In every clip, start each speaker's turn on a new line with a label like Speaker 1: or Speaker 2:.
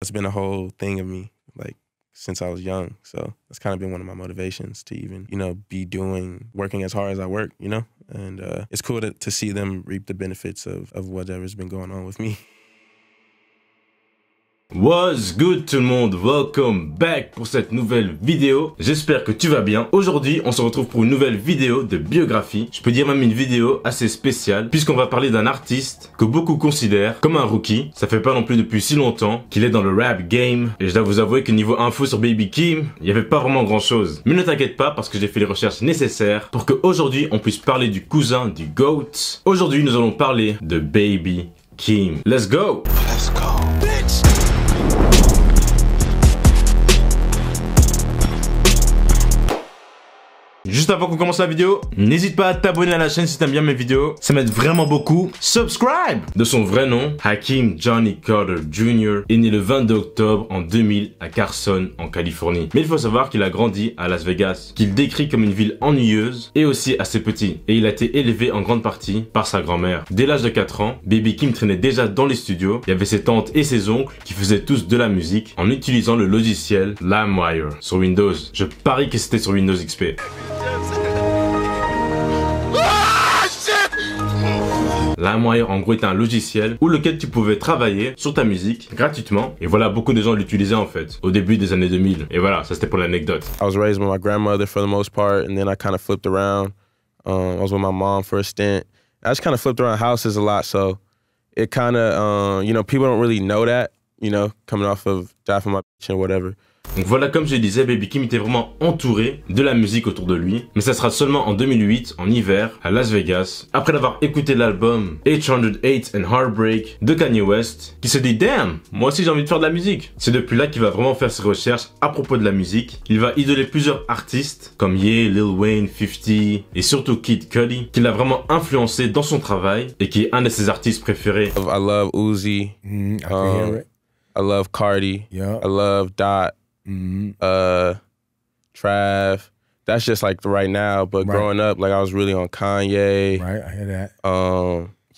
Speaker 1: It's been a whole thing of me, like, since I was young. So that's kind of been one of my motivations to even, be working as hard as I work, And it's cool to see them reap the benefits of whatever's been going on with me.
Speaker 2: What's good tout le monde, welcome back pour cette nouvelle vidéo. J'espère que tu vas bien. Aujourd'hui on se retrouve pour une nouvelle vidéo de biographie. Je peux dire même une vidéo assez spéciale puisqu'on va parler d'un artiste que beaucoup considèrent comme un rookie. Ça fait pas non plus depuis si longtemps qu'il est dans le rap game. Et je dois vous avouer que niveau info sur Baby Keem, il n'y avait pas vraiment grand chose. Mais ne t'inquiète pas parce que j'ai fait les recherches nécessaires pour qu'aujourd'hui on puisse parler du cousin du GOAT. Aujourd'hui nous allons parler de Baby Keem. Let's go! Let's go! Juste avant qu'on commence la vidéo, n'hésite pas à t'abonner à la chaîne si t'aimes bien mes vidéos, ça m'aide vraiment beaucoup. Subscribe! De son vrai nom, Hakeem Johnny Carter Jr. est né le 22 octobre en 2000 à Carson, en Californie. Mais il faut savoir qu'il a grandi à Las Vegas, qu'il décrit comme une ville ennuyeuse et aussi assez petit. Et il a été élevé en grande partie par sa grand-mère. Dès l'âge de 4 ans, Baby Keem traînait déjà dans les studios. Il y avait ses tantes et ses oncles qui faisaient tous de la musique en utilisant le logiciel LimeWire sur Windows. Je parie que c'était sur Windows XP. LimeWire en gros est un logiciel où lequel tu pouvais travailler sur ta musique gratuitement et voilà, beaucoup de gens l'utilisaient en fait au début des années 2000 et voilà, ça c'était pour l'anecdote.
Speaker 1: I was raised with my grandmother for the most part and then I kind of flipped around. I was with my mom for a stint. I just kind of flipped around houses a lot, so it kind of, people don't really know that, coming off of Die For My Bitch and whatever.
Speaker 2: Donc voilà, comme je disais, Baby Keem était vraiment entouré de la musique autour de lui, mais ça sera seulement en 2008, en hiver, à Las Vegas, après d'avoir écouté l'album 808 and Heartbreak de Kanye West, qui se dit « Damn, moi aussi j'ai envie de faire de la musique !» C'est depuis là qu'il va vraiment faire ses recherches à propos de la musique. Il va idoler plusieurs artistes, comme Ye, Lil Wayne, 50 et surtout Kid Cudi, qui l'a vraiment influencé dans son travail et qui est un de ses artistes préférés.
Speaker 1: I love Uzi, I love Cardi, I love Dot. Trav, that's just like right now, but growing up, like I was really on Kanye.
Speaker 3: Right, I hear that.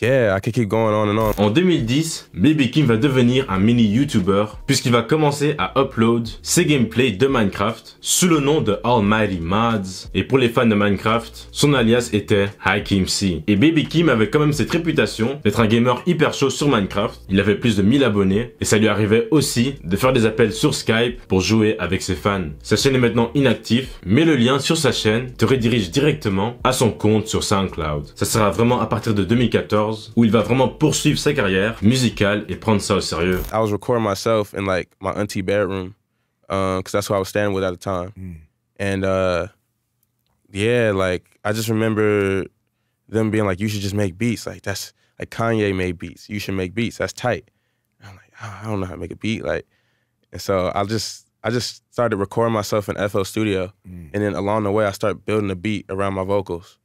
Speaker 1: Yeah, I could keep going on and on.
Speaker 2: En 2010, Baby Keem va devenir un mini YouTuber puisqu'il va commencer à upload ses gameplays de Minecraft sous le nom de Almighty Mods. Et pour les fans de Minecraft, son alias était Hakeem C. Et Baby Keem avait quand même cette réputation d'être un gamer hyper chaud sur Minecraft. Il avait plus de 1000 abonnés et ça lui arrivait aussi de faire des appels sur Skype pour jouer avec ses fans. Sa chaîne est maintenant inactive, mais le lien sur sa chaîne te redirige directement à son compte sur SoundCloud. Ça sera vraiment à partir de 2014 où il va vraiment poursuivre sa carrière musicale et prendre ça au sérieux.
Speaker 1: I was recording myself in like my auntie bedroom, cause that's who I was staying with at the time. And yeah, like I just remember them being like, "You should just make beats. Like that's like Kanye made beats. You should make beats. That's tight." And I'm like, oh, I don't know how to make a beat, like. And so I just started recording myself in FL Studio, and then along the way I started building a beat around my vocals.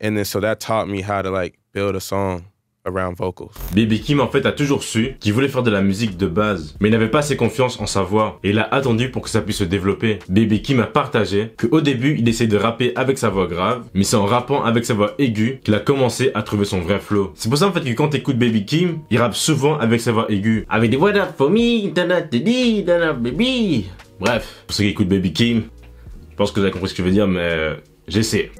Speaker 1: And then so that taught me how to like build a song around vocals.
Speaker 2: Baby Keem en fait a toujours su qu'il voulait faire de la musique de base, mais il n'avait pas assez confiance en sa voix et il a attendu pour que ça puisse se développer. Baby Keem a partagé qu'au début il essayait de rapper avec sa voix grave, mais c'est en rappant avec sa voix aiguë qu'il a commencé à trouver son vrai flow. C'est pour ça en fait que quand t'écoutes Baby Keem, il rappe souvent avec sa voix aiguë, avec des what up for me, baby. Bref, pour ceux qui écoutent Baby Keem, je pense que vous avez compris ce que je veux dire, mais j'essaie.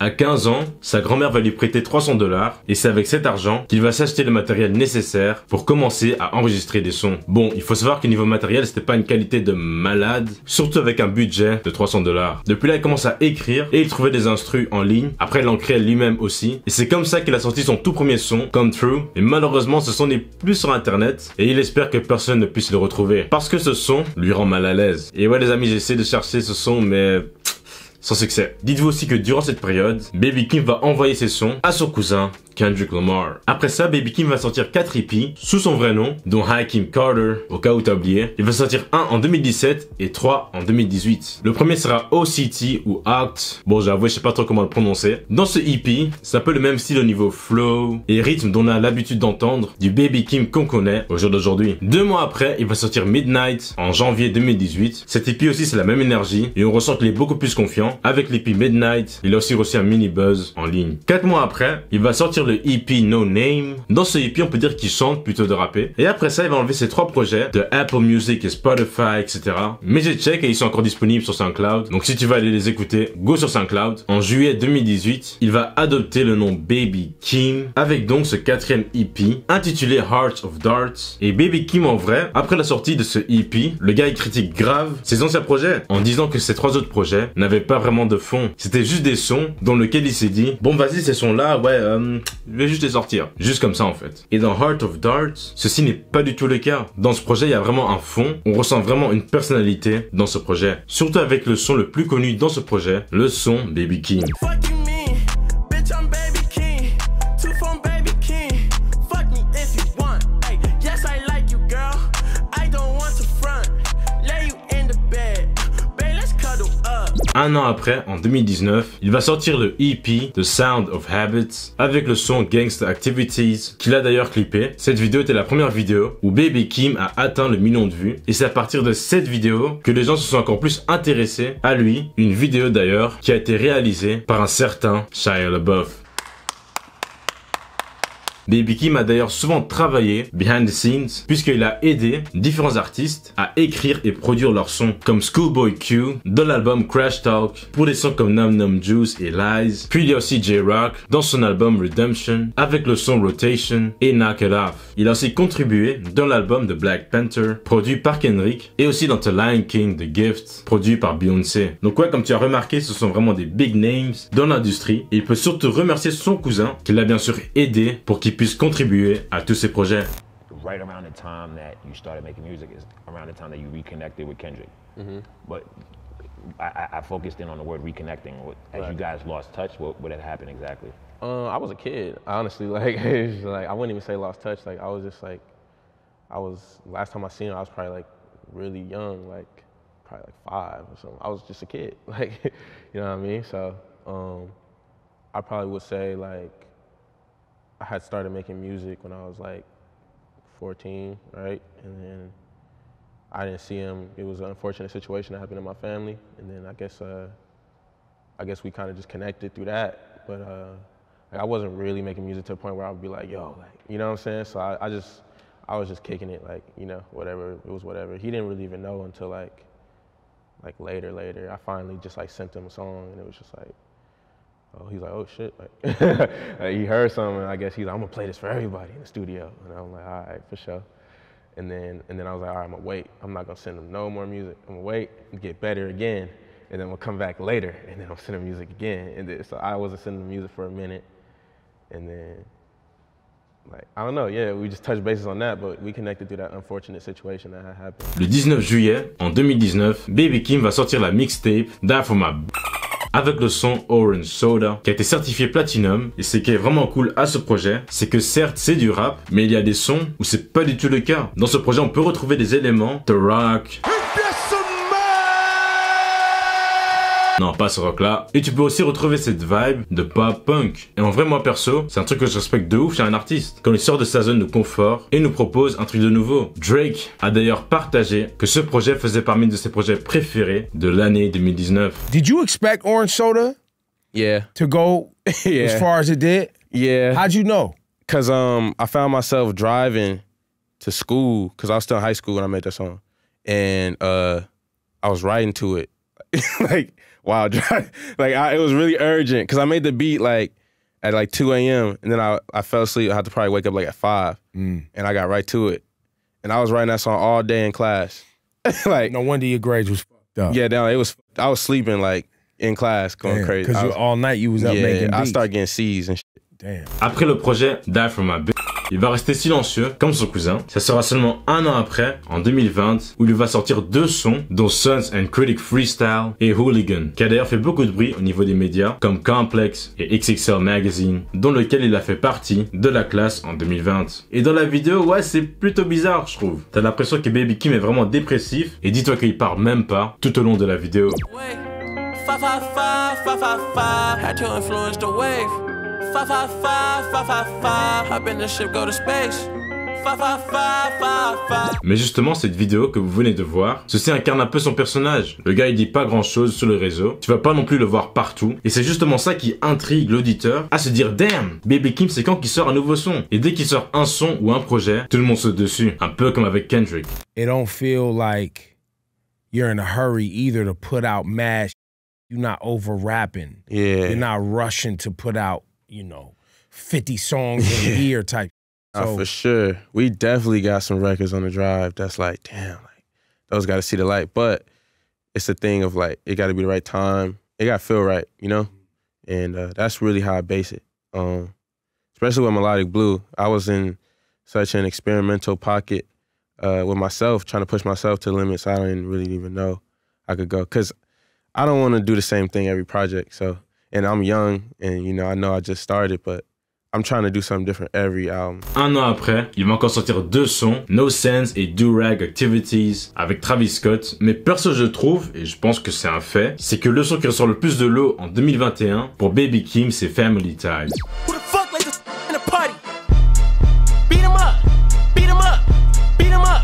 Speaker 2: À 15 ans, sa grand-mère va lui prêter 300 $ et c'est avec cet argent qu'il va s'acheter le matériel nécessaire pour commencer à enregistrer des sons. Bon, il faut savoir que niveau matériel, c'était pas une qualité de malade, surtout avec un budget de 300 $. Depuis là, il commence à écrire et il trouvait des instrus en ligne. Après, il en créait lui-même aussi. Et c'est comme ça qu'il a sorti son tout premier son, Come Through. Et malheureusement, ce son n'est plus sur internet et il espère que personne ne puisse le retrouver. Parce que ce son lui rend mal à l'aise. Et ouais les amis, j'essaie de chercher ce son, mais sans succès. Dites-vous aussi que durant cette période, Baby Keem va envoyer ses sons à son cousin Kendrick Lamar. Après ça, Baby Keem va sortir 4 EP sous son vrai nom, dont Hakeem Carter, au cas où t'as oublié. Il va sortir un en 2017 et 3 en 2018. Le premier sera OCT ou Act. Bon, j'avoue, je sais pas trop comment le prononcer. Dans ce EP, c'est un peu le même style au niveau flow et rythme dont on a l'habitude d'entendre du Baby Keem qu'on connaît au jour d'aujourd'hui. 2 mois après, il va sortir Midnight en janvier 2018. Cet EP aussi, c'est la même énergie et on ressent qu'il est beaucoup plus confiant. 20 avec l'EP Midnight. Il a aussi reçu un mini buzz en ligne. 4 mois après, il va sortir le EP No Name. Dans ce EP, on peut dire qu'il chante plutôt de rapper. Et après ça, il va enlever ses 3 projets de Apple Music et Spotify, etc. Mais j'ai check et ils sont encore disponibles sur SoundCloud. Donc si tu veux aller les écouter, go sur SoundCloud. En juillet 2018, il va adopter le nom Baby Keem avec donc ce 4e EP intitulé Heart of Darts. Et Baby Keem, en vrai, après la sortie de ce EP, le gars il critique grave ses anciens projets en disant que ces 3 autres projets n'avaient pas vraiment de fond. C'était juste des sons dans lesquels il s'est dit bon vas-y ces sons là je vais juste les sortir. Juste comme ça en fait. Et dans Heart of Darts, ceci n'est pas du tout le cas. Dans ce projet il y a vraiment un fond. On ressent vraiment une personnalité dans ce projet. Surtout avec le son le plus connu dans ce projet, le son Baby Keem. Un an après, en 2019, il va sortir le EP The Sound of Habits avec le son Gangsta Activities qu'il a d'ailleurs clippé. Cette vidéo était la première vidéo où Baby Keem a atteint le 1 million de vues et c'est à partir de cette vidéo que les gens se sont encore plus intéressés à lui. Une vidéo d'ailleurs qui a été réalisée par un certain Shia LaBeouf. Baby Keem a d'ailleurs souvent travaillé behind the scenes puisqu'il a aidé différents artistes à écrire et produire leurs sons comme Schoolboy Q dans l'album Crash Talk pour des sons comme Num Num Juice et Lies. Puis il y a aussi J-Rock dans son album Redemption avec le son Rotation et Knock It Off. Il a aussi contribué dans l'album de Black Panther produit par Kendrick et aussi dans The Lion King The Gift produit par Beyoncé. Donc ouais, comme tu as remarqué, ce sont vraiment des big names dans l'industrie et il peut surtout remercier son cousin qui l'a bien sûr aidé pour qu'il puisse contribuer à tous ces projets.
Speaker 4: Right around the time that you started making music is around the time that you reconnected with Kendrick. But I focused in on the word reconnecting. As you guys lost touch, what had happened exactly?
Speaker 1: I was a kid, honestly. Like I wouldn't even say lost touch. Like I was just like, last time I seen him, I was probably like really young, like probably like 5 or something. I was just a kid, like you know what I mean. So I probably would say like. I had started making music when I was like 14, right? And then I didn't see him. It was an unfortunate situation that happened in my family. And then I guess we kind of just connected through that. But like I wasn't really making music to the point where I would be like, yo, like, you know what I'm saying? So I was just kicking it, like, you know, whatever, it was whatever. He didn't really even know until like later. I finally just like sent him a song and it was just like, oh, he's like, oh shit, like, like he heard something, and I guess he's like, I'm gonna play this for everybody in the studio. And I'm like, all right, for sure. And then I was like, all right, I'm gonna wait. I'm not gonna send him no more music. I'm gonna wait and get better again, and then we'll come back later, and then I'll send him music again. And then, so I wasn't sending him music for a minute, and then, like, I don't know, yeah, we just touched bases on that, but we connected through that unfortunate situation that had happened.
Speaker 2: Le 19 juillet, en 2019, Baby Keem va sortir la mixtape Die For My avec le son Orange Soda qui a été certifié Platinum. Et ce qui est vraiment cool à ce projet, c'est que certes c'est du rap, mais il y a des sons où c'est pas du tout le cas. Dans ce projet on peut retrouver des éléments de rock. Non, pas ce rock là. Et tu peux aussi retrouver cette vibe de pop punk. Et en vrai, moi perso, c'est un truc que je respecte de ouf chez un artiste. Quand il sort de sa zone de confort et nous propose un truc de nouveau. Drake a d'ailleurs partagé que ce projet faisait parmi de ses projets préférés de l'année 2019.
Speaker 3: Did you expect Orange Soda to go as far as it did?
Speaker 1: Yeah.
Speaker 3: How'd you know?
Speaker 1: Cause I found myself driving to school, cause I was still in high school when I made that song. And I was riding to it. Like, wow, like it was really urgent because I made the beat like at like 2 a.m. and then I fell asleep. I had to probably wake up like at 5, and I got right to it. And I was writing that song all day in class. Like,
Speaker 3: no wonder your grades was fucked up.
Speaker 1: Yeah, I was sleeping like in class, going crazy.
Speaker 3: Because all night you was up making beats.
Speaker 1: I started getting C's and shit.
Speaker 3: Damn.
Speaker 2: Après le projet Die For My Bitch, il va rester silencieux comme son cousin. Ça sera seulement un an après, en 2020, où il va sortir 2 sons, dont Sons and Critic Freestyle et Hooligan, qui a d'ailleurs fait beaucoup de bruit au niveau des médias, comme Complex et XXL Magazine, dont lequel il a fait partie de la classe en 2020. Et dans la vidéo, ouais, c'est plutôt bizarre, je trouve. T'as l'impression que Baby Keem est vraiment dépressif, et dis-toi qu'il parle même pas tout au long de la vidéo.
Speaker 5: 555, had to influence the wave. 555, hop in the ship, go to space.
Speaker 2: Mais justement, cette vidéo que vous venez de voir, ceci incarne un peu son personnage. Le gars, il dit pas grand chose sur le réseau, tu vas pas non plus le voir partout, et c'est justement ça qui intrigue l'auditeur à se dire, damn, Baby Keem, c'est quand qu'il sort un nouveau son? Et dès qu'il sort un son ou un projet, tout le monde saute dessus, un peu comme avec Kendrick.
Speaker 3: It don't feel like you're in a hurry either to put out mad. You're not over rapping.
Speaker 1: Yeah.
Speaker 3: You're not rushing to put out, 50 songs in a year type. So,
Speaker 1: for sure. We definitely got some records on the drive that's like, damn, like those got to see the light. But it's the thing of like, it got to be the right time. It got to feel right, And that's really how I base it. Especially with Melodic Blue. I was in such an experimental pocket with myself, trying to push myself to limits I didn't really even know I could go. Because I don't want to do the same thing every project. So, and I'm young, and I know I just started, but I'm trying to do something different every album.
Speaker 2: Un an après, il va encore sortir 2 sons, No Sense et Do Rag Activities, avec Travis Scott. Mais perso, je trouve, et je pense que c'est un fait, c'est que le son qui ressort le plus de l'eau en 2021 pour Baby Keem, c'est Family Ties.
Speaker 5: Who the fuck like this in a party? Beat him up, beat him up, beat him up,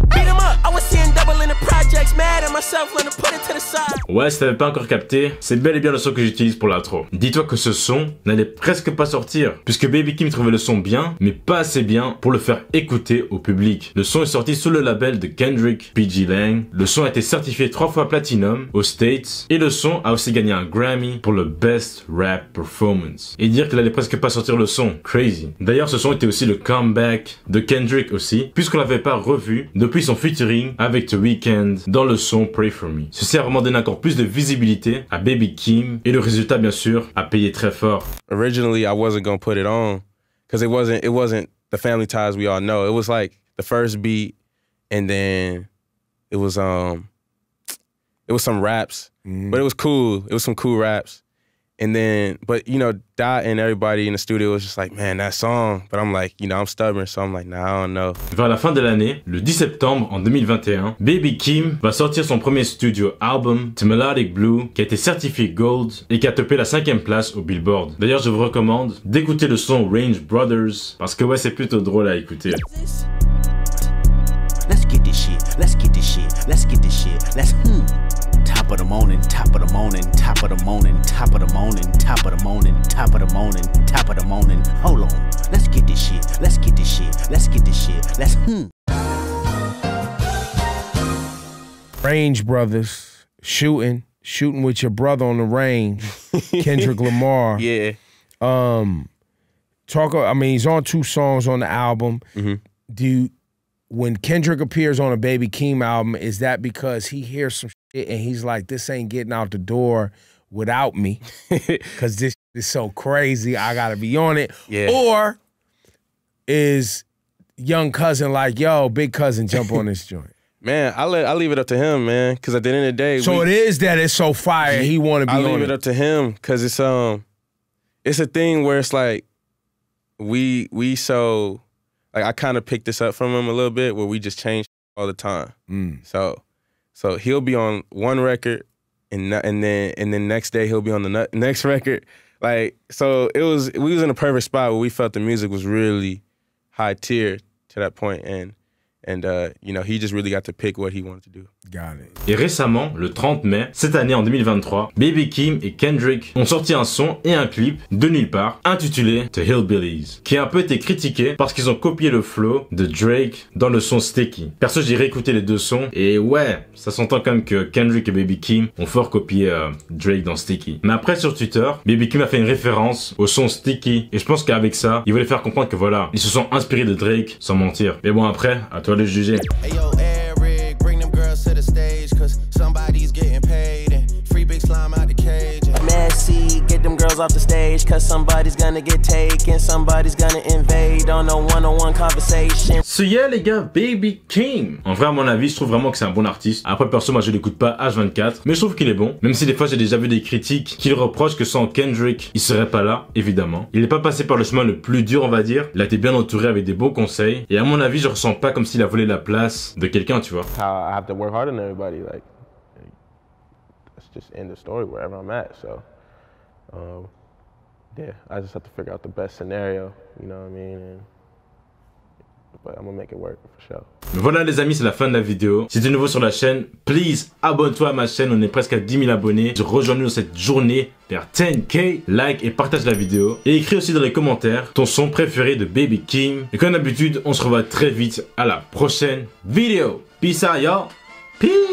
Speaker 5: beat him up. I was seeing double in the projects, mad at myself, let him put it to the side.
Speaker 2: Ouais, si t'avais pas encore capté, c'est bel et bien le son que j'utilise pour l'intro. Dis-toi que ce son n'allait presque pas sortir, puisque Baby Keem trouvait le son bien, mais pas assez bien pour le faire écouter au public. Le son est sorti sous le label de Kendrick, PG Lang. Le son a été certifié 3 fois Platinum aux States, et le son a aussi gagné un Grammy pour le Best Rap Performance. Et dire qu'il allait presque pas sortir le son, crazy. D'ailleurs, ce son était aussi le comeback de Kendrick aussi, puisqu'on l'avait pas revu depuis son featuring avec The Weeknd dans le son Pray For Me. Ceci a vraiment donné encore plus de visibilité à Baby Keem, et le résultat, bien sûr, a payé très fort.
Speaker 1: Originally, I wasn't gonna put it on because it wasn't the Family Ties we all know. It was like the first beat, and then it was some raps, but it was cool. It was some cool raps. And then, but Dot and everybody in the studio was just like, man, that song. But I'm like, I'm stubborn, so I'm like, nah, I don't know.
Speaker 2: Vers la fin de l'année, le 10 septembre en 2021, Baby Keem va sortir son premier studio album, The Melodic Blue, qui a été certifié Gold et qui a topé la 5e place au Billboard. D'ailleurs, je vous recommande d'écouter le son Range Brothers, parce que ouais, c'est plutôt drôle à écouter.
Speaker 5: Let's get this shit, let's get this shit, let's get this shit, let's Top of the morning, top of the morning, top of the morning, top of the morning, top of the morning, top of the morning, top of the morning. Hold on, let's get this shit, let's get this shit, let's get this shit, let's
Speaker 3: Range Brothers, shooting with your brother on the range, Kendrick Lamar.
Speaker 1: Yeah.
Speaker 3: He's on 2 songs on the album. When Kendrick appears on a Baby Keem album, is that because he hears some shit and he's like, this ain't getting out the door without me because this is so crazy, I gotta be on it?
Speaker 1: Yeah.
Speaker 3: Or is young cousin like, yo, big cousin, jump on this joint?
Speaker 1: Man, I leave it up to him, man, because at the end of the day...
Speaker 3: So it is that it's so fire, he want to be on it.
Speaker 1: I leave it up to him because it's a thing where it's like, we so... Like, I kind of picked this up from him a little bit where we just change all the time. So he'll be on one record and then next day he'll be on the next record. Like, so we was in a perfect spot where we felt the music was really high tier to that point, and he just really got to pick what he wanted to do.
Speaker 3: Got it.
Speaker 2: Et récemment, le 30 mai, cette année en 2023, Baby Keem et Kendrick ont sorti un son et un clip de nulle part intitulé The Hillbillies, qui a un peu été critiqué parce qu'ils ont copié le flow de Drake dans le son Sticky. Perso, j'ai réécouté les 2 sons et ouais, ça s'entend quand même que Kendrick et Baby Keem ont fort copié Drake dans Sticky. Mais après sur Twitter, Baby Keem a fait une référence au son Sticky et je pense qu'avec ça, il voulait faire comprendre que voilà, ils se sont inspirés de Drake sans mentir. Mais bon, après, à toi de juger.
Speaker 6: Hey yo, Eric, bring them girls to the stage, cause somebody's getting paid and free big slime out the cage.
Speaker 5: Messy, get them girls off the stage, cause somebody's gonna get taken, somebody's gonna invade on a one-on-one conversation.
Speaker 2: So yeah les gars, Baby Keem. En vrai, à mon avis, je trouve vraiment que c'est un bon artiste. Après, perso, moi je l'écoute pas H24, mais je trouve qu'il est bon. Même si des fois j'ai déjà vu des critiques qui le reprochent que sans Kendrick, il serait pas là, évidemment. Il n'est pas passé par le chemin le plus dur, on va dire. Il a été bien entouré avec des bons conseils. Et à mon avis, je ressens pas comme s'il a volé la place de quelqu'un, tu vois.
Speaker 1: I have to work harder than everybody, like, that's just end the story wherever I'm at, so. Yeah, I just have to figure out the best scenario, you know what I mean, and but I'm gonna make it work for sure.
Speaker 2: Voilà les amis, c'est la fin de la vidéo. Si tu es nouveau sur la chaîne, please abonne-toi à ma chaîne, on est presque à 10 000 abonnés. Rejoins-nous dans cette journée vers 10K, like et partage la vidéo. Et écris aussi dans les commentaires ton son préféré de Baby Keem. Et comme d'habitude, on se revoit très vite à la prochaine vidéo. Peace out y'all, peace.